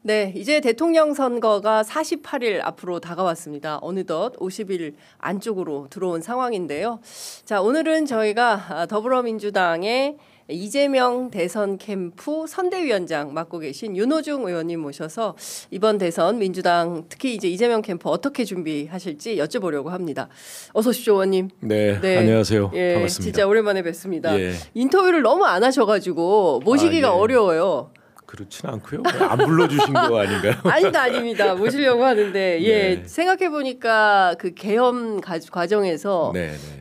네, 이제 대통령 선거가 48일 앞으로 다가왔습니다. 어느덧 50일 안쪽으로 들어온 상황인데요. 자, 오늘은 저희가 더불어민주당의 이재명 대선 캠프 선대위원장 맡고 계신 윤호중 의원님 모셔서 이번 대선 민주당 특히 이제 이재명 캠프 어떻게 준비하실지 여쭤보려고 합니다. 어서 오십시오, 의원님. 네, 안녕하세요. 반갑습니다. 진짜 오랜만에 뵙습니다. 예. 인터뷰를 너무 안 하셔가지고 모시기가 어려워요. 그렇진 않고요. 안 불러주신 거 아닌가요? 아닙니다. 모시려고 하는데 네. 생각해 보니까 그 계엄 과정에서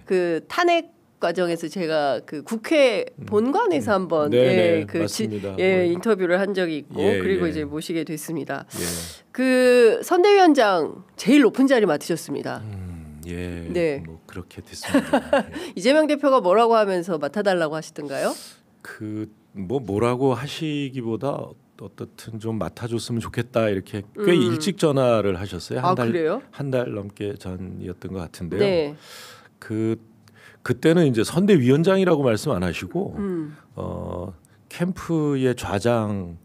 그 탄핵 과정에서 제가 그 국회 본관에서 한번 맞습니다. 인터뷰를 한 적이 있고 그리고 이제 모시게 됐습니다. 그 선대위원장 제일 높은 자리 맡으셨습니다. 네. 뭐 그렇게 됐습니다. 이재명 대표가 뭐라고 하면서 맡아달라고 하시던가요? 뭐라고 하시기보다 어떻든 좀 맡아줬으면 좋겠다 이렇게 꽤 일찍 전화를 하셨어요. 한 달 넘게 전이었던 것 같은데요. 네. 그때는 이제 선대위원장이라고 말씀 안 하시고 캠프의 좌장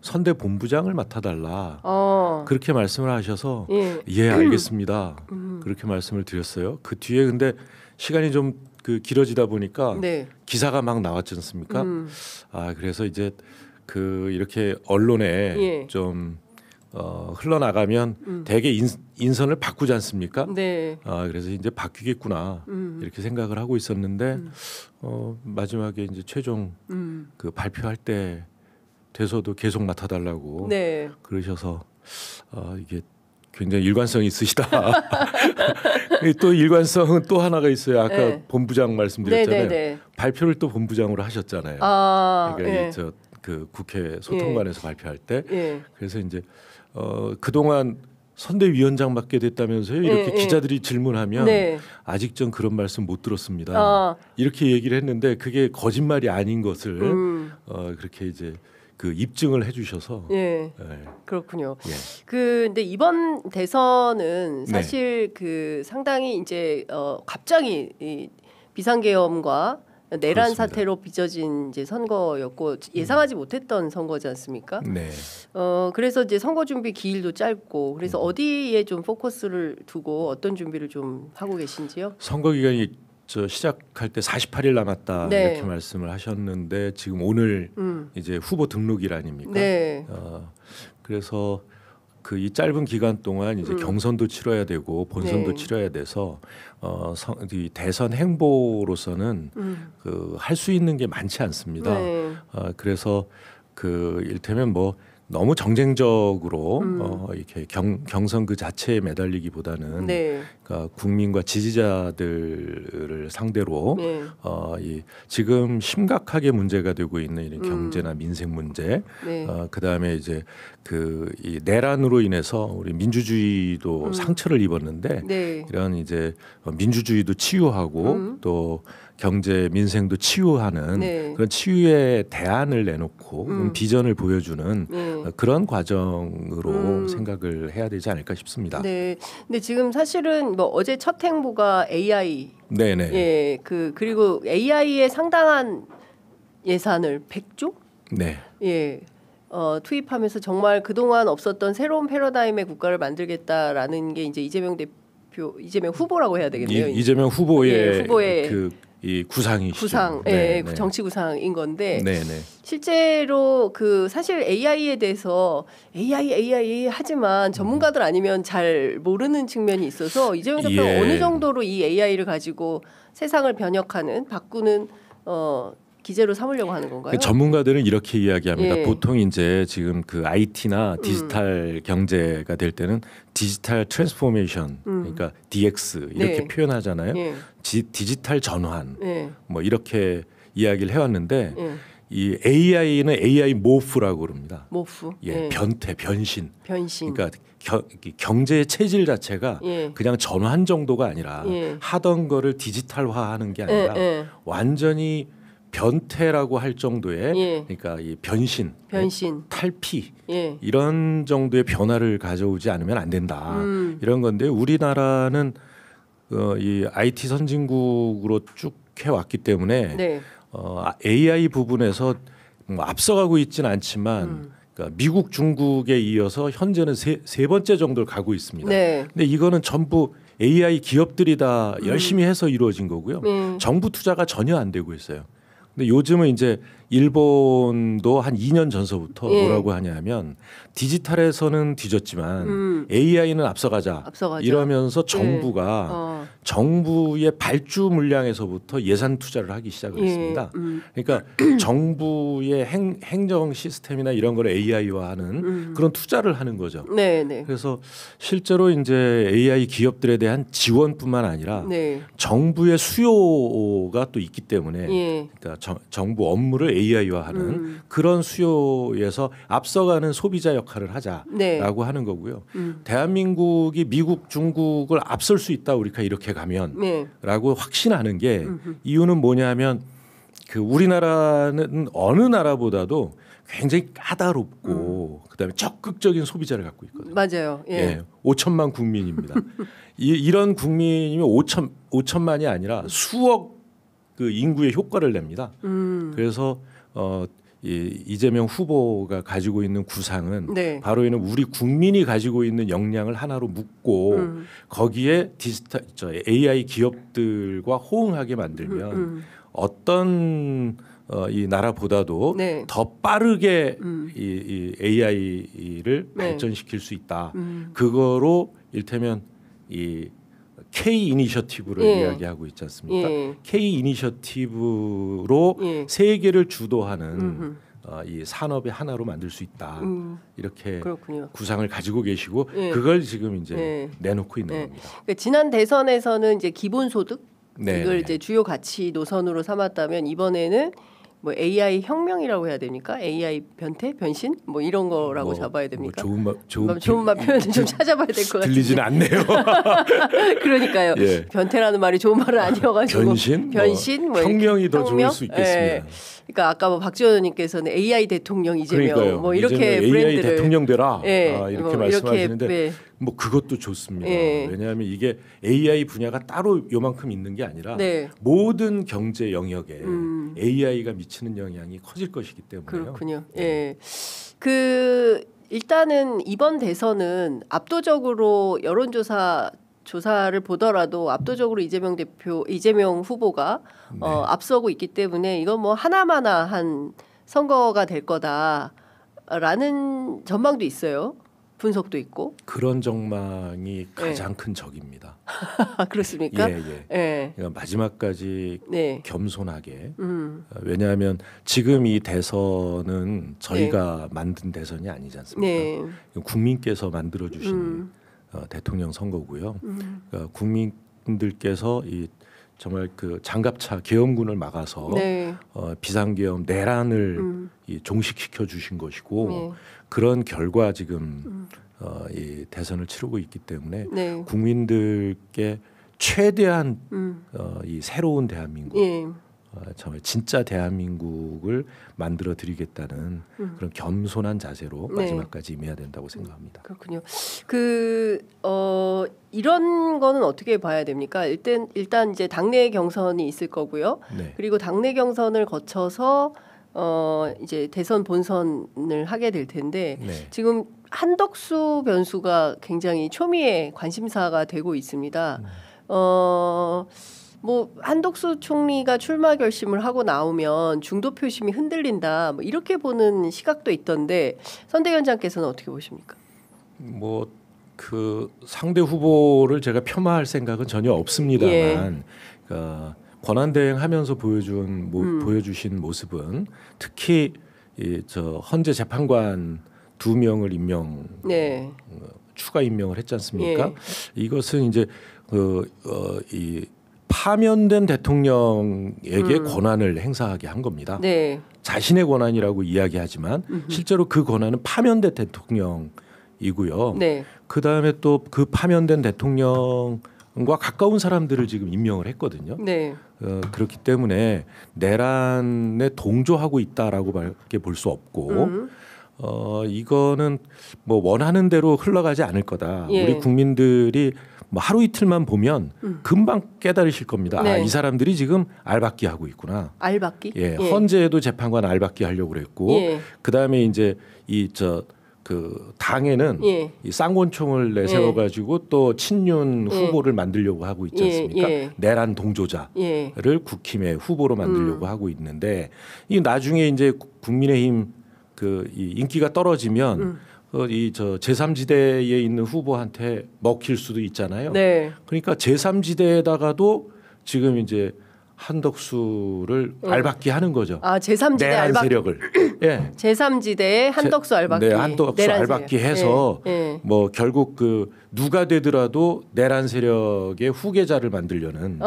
선대본부장을 맡아달라 그렇게 말씀을 하셔서 알겠습니다. 그렇게 말씀을 드렸어요. 그 뒤에 근데 시간이 좀 길어지다 보니까 기사가 막 나왔지 않습니까? 그래서 이제 이렇게 언론에 좀 흘러나가면 대개 인선을 바꾸지 않습니까? 그래서 이제 바뀌겠구나 이렇게 생각을 하고 있었는데 마지막에 이제 최종 발표할 때 돼서도 계속 맡아달라고 그러셔서 이게 굉장히 일관성이 있으시다. 또 일관성은 또 하나가 있어요. 아까 본부장 말씀드렸잖아요. 발표를 또 본부장으로 하셨잖아요. 그러니까 국회 소통관에서 발표할 때. 그래서 이제 그동안 선대위원장 맡게 됐다면서요. 이렇게 기자들이 질문하면 아직 전 그런 말씀 못 들었습니다. 이렇게 얘기를 했는데 그게 거짓말이 아닌 것을 그렇게 이제 입증을 해주셔서 그렇군요. 근데 이번 대선은 사실 상당히 이제 갑자기 이 비상계엄과 내란 사태로 빚어진 이제 선거였고 예상하지 못했던 선거지 않습니까? 그래서 이제 선거 준비 기일도 짧고 그래서 어디에 좀 포커스를 두고 어떤 준비를 좀 하고 계신지요? 선거 기간이 시작할 때 48일 남았다 이렇게 말씀을 하셨는데 지금 오늘 이제 후보 등록일 아닙니까? 그래서 이 짧은 기간 동안 이제 경선도 치러야 되고 본선도 치러야 돼서 이 대선 행보로서는 할 수 있는 게 많지 않습니다. 그래서 일테면 너무 정쟁적으로 이렇게 경선 그 자체에 매달리기보다는 그러니까 국민과 지지자들을 상대로 지금 심각하게 문제가 되고 있는 이런 경제나 민생 문제, 그다음에 이제 이 내란으로 인해서 우리 민주주의도 상처를 입었는데 이런 이제 민주주의도 치유하고 또 경제 민생도 치유하는 그런 치유의 대안을 내놓고 비전을 보여주는 그런 과정으로 생각을 해야 되지 않을까 싶습니다. 근데 지금 사실은 어제 첫 행보가 AI. 그리고 AI에 상당한 예산을 100조? 투입하면서 정말 그동안 없었던 새로운 패러다임의 국가를 만들겠다라는 게 이제 이재명 후보라고 해야 되겠네요. 이재명 후보의 이 구상이시죠. 정치 구상인 건데 실제로 사실 AI에 대해서 AI 하지만 전문가들 아니면 잘 모르는 측면이 있어서 이재명 대표가 어느 정도로 이 AI를 가지고 세상을 변혁하는 바꾸는 기재로 삼으려고 하는 건가요? 전문가들은 이렇게 이야기합니다. 보통 이제 지금 IT나 디지털 경제가 될 때는 디지털 트랜스포메이션, 그러니까 DX 이렇게 표현하잖아요. 디지털 전환, 이렇게 이야기를 해왔는데 이 AI는 AI 모프라고 그럽니다. 변태, 변신. 그러니까 경제의 체질 자체가 그냥 전환 정도가 아니라 하던 거를 디지털화하는 게 아니라 완전히 변태라고 할 정도의 그러니까 이 변신, 탈피 이런 정도의 변화를 가져오지 않으면 안 된다. 이런 건데 우리나라는 이 IT 선진국으로 쭉 해왔기 때문에 AI 부분에서 앞서가고 있지는 않지만 그러니까 미국, 중국에 이어서 현재는 세 번째 정도를 가고 있습니다. 네. 근데 이거는 전부 AI 기업들이 다 열심히 해서 이루어진 거고요. 정부 투자가 전혀 안 되고 있어요. 근데 요즘은 이제 일본도 한 2년 전서부터 뭐라고 하냐면 디지털에서는 뒤졌지만 AI는 앞서가자. 이러면서 정부가 정부의 발주 물량에서부터 예산 투자를 하기 시작을 했습니다. 그러니까 정부의 행정 시스템이나 이런 걸 AI화하는 그런 투자를 하는 거죠. 그래서 실제로 이제 AI 기업들에 대한 지원뿐만 아니라 정부의 수요가 또 있기 때문에 그러니까 정부 업무를 AI화하는 그런 수요에서 앞서가는 소비자 역할을 하자라고 하는 거고요. 대한민국이 미국, 중국을 앞설 수 있다 우리가 이렇게 가면라고 확신하는 게 이유는 뭐냐면 그 우리나라는 어느 나라보다도 굉장히 까다롭고 그다음에 적극적인 소비자를 갖고 있거든요. 맞아요. 5천만 국민입니다. 이런 국민이면 5천만이 아니라 수억 그 인구의 효과를 냅니다. 그래서 이재명 후보가 가지고 있는 구상은 바로 이는 우리 국민이 가지고 있는 역량을 하나로 묶고 거기에 디지털 AI 기업들과 호응하게 만들면 어떤 이 나라보다도 더 빠르게 이 AI를 발전시킬 수 있다. 그거로 일테면 이 K 이니셔티브를 이야기하고 있지 않습니까? K 이니셔티브로 세계를 주도하는 이 산업의 하나로 만들 수 있다. 이렇게 그렇군요. 구상을 가지고 계시고 그걸 지금 이제 내놓고 있는 겁니다. 그러니까 지난 대선에서는 이제 기본소득 이걸 이제 주요 가치 노선으로 삼았다면 이번에는 뭐 AI 혁명이라고 해야 됩니까? AI 변태, 변신 뭐 이런 거라고 잡아야 됩니까? 좋은 말 표현을 좀 찾아봐야 될 것 같아요. 들리지는 않네요. 그러니까요. 변태라는 말이 좋은 말은 아니어가지고 변신, 뭐 혁명이 더 좋을 수 있겠습니다. 그러니까 아까 뭐 박지원 의원님께서는 AI 대통령 이재명 뭐 이렇게 AI 브랜드를 대통령 되라 이렇게 말씀하시는데 뭐 그것도 좋습니다. 왜냐하면 이게 AI 분야가 따로 요만큼 있는 게 아니라 모든 경제 영역에 AI가 미치는 영향이 커질 것이기 때문에요. 그렇군요. 그 일단은 이번 대선은 압도적으로 조사를 보더라도 압도적으로 이재명 후보가 앞서고 있기 때문에 이건 뭐 하나마나한 선거가 될 거다라는 전망도 있어요. 분석도 있고. 그런 전망이 가장 큰 적입니다. 그렇습니까? 그러니까 마지막까지 겸손하게. 왜냐하면 지금 이 대선은 저희가 만든 대선이 아니지 않습니까? 국민께서 만들어주신 대통령 선거고요. 그러니까 국민들께서 정말 그 장갑차 계엄군을 막아서 비상계엄 내란을 종식시켜 주신 것이고 그런 결과 지금 이 대선을 치르고 있기 때문에 국민들께 최대한 이 새로운 대한민국 정말 진짜 대한민국을 만들어 드리겠다는 그런 겸손한 자세로 마지막까지 임해야 된다고 생각합니다. 그렇군요. 이런 거는 어떻게 봐야 됩니까? 일단 이제 당내 경선이 있을 거고요. 그리고 당내 경선을 거쳐서 이제 대선 본선을 하게 될 텐데 지금 한덕수 변수가 굉장히 초미의 관심사가 되고 있습니다. 뭐 한덕수 총리가 출마 결심을 하고 나오면 중도 표심이 흔들린다. 뭐 이렇게 보는 시각도 있던데 선대위원장께서는 어떻게 보십니까? 뭐 그 상대 후보를 제가 폄하할 생각은 전혀 없습니다만 권한대행하면서 보여주신 모습은 특히 헌재 재판관 2명을 추가 임명을 했지 않습니까? 이것은 이제 이 파면된 대통령에게 권한을 행사하게 한 겁니다. 자신의 권한이라고 이야기하지만 실제로 그 권한은 파면된 대통령이고요. 그 다음에 또 그 파면된 대통령과 가까운 사람들을 지금 임명을 했거든요. 그렇기 때문에 내란에 동조하고 있다라고밖에 볼 수 없고 이거는 뭐 원하는 대로 흘러가지 않을 거다. 예. 우리 국민들이 뭐 하루 이틀만 보면 금방 깨달으실 겁니다. 네. 아, 이 사람들이 지금 알박기 하고 있구나. 알박기? 예, 헌재에도 재판관 알박기 하려고 그랬고, 예. 그 다음에 이제 그 당에는 예. 이 쌍권총을 내세워 가지고 또 친윤 후보를 만들려고 하고 있지 않습니까? 내란 동조자를 국힘의 후보로 만들려고 하고 있는데 이 나중에 이제 국민의힘 이 인기가 떨어지면 이 제3지대에 있는 후보한테 먹힐 수도 있잖아요. 네. 그러니까 제3지대에다가도 지금 이제 한덕수를 알박기 하는 거죠. 아, 제3지대 내란 알박기 세력을. 예. 제3지대에 한덕수 알박기. 네, 한덕수 알박기 해서 뭐 결국 누가 되더라도 내란 세력의 후계자를 만들려는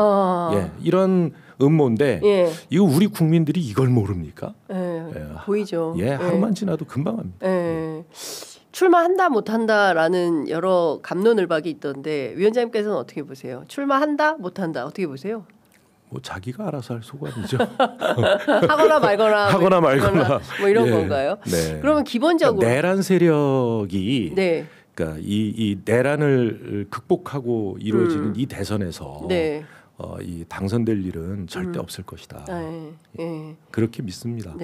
이런 음모인데 이거 우리 국민들이 이걸 모릅니까? 보이죠. 하루만 지나도 금방 합니다. 출마한다 못한다라는 여러 갑론을박이 있던데 위원장님께서는 어떻게 보세요? 출마한다 못한다 어떻게 보세요? 뭐 자기가 알아서 할 소관이죠. 하거나 말거나 하거나 말거나 뭐 이런 건가요? 네. 그러면 기본적으로 그러니까 내란 세력이 그러니까 이 내란을 극복하고 이루어지는 이 대선에서 이 당선될 일은 절대 없을 것이다. 그렇게 믿습니다.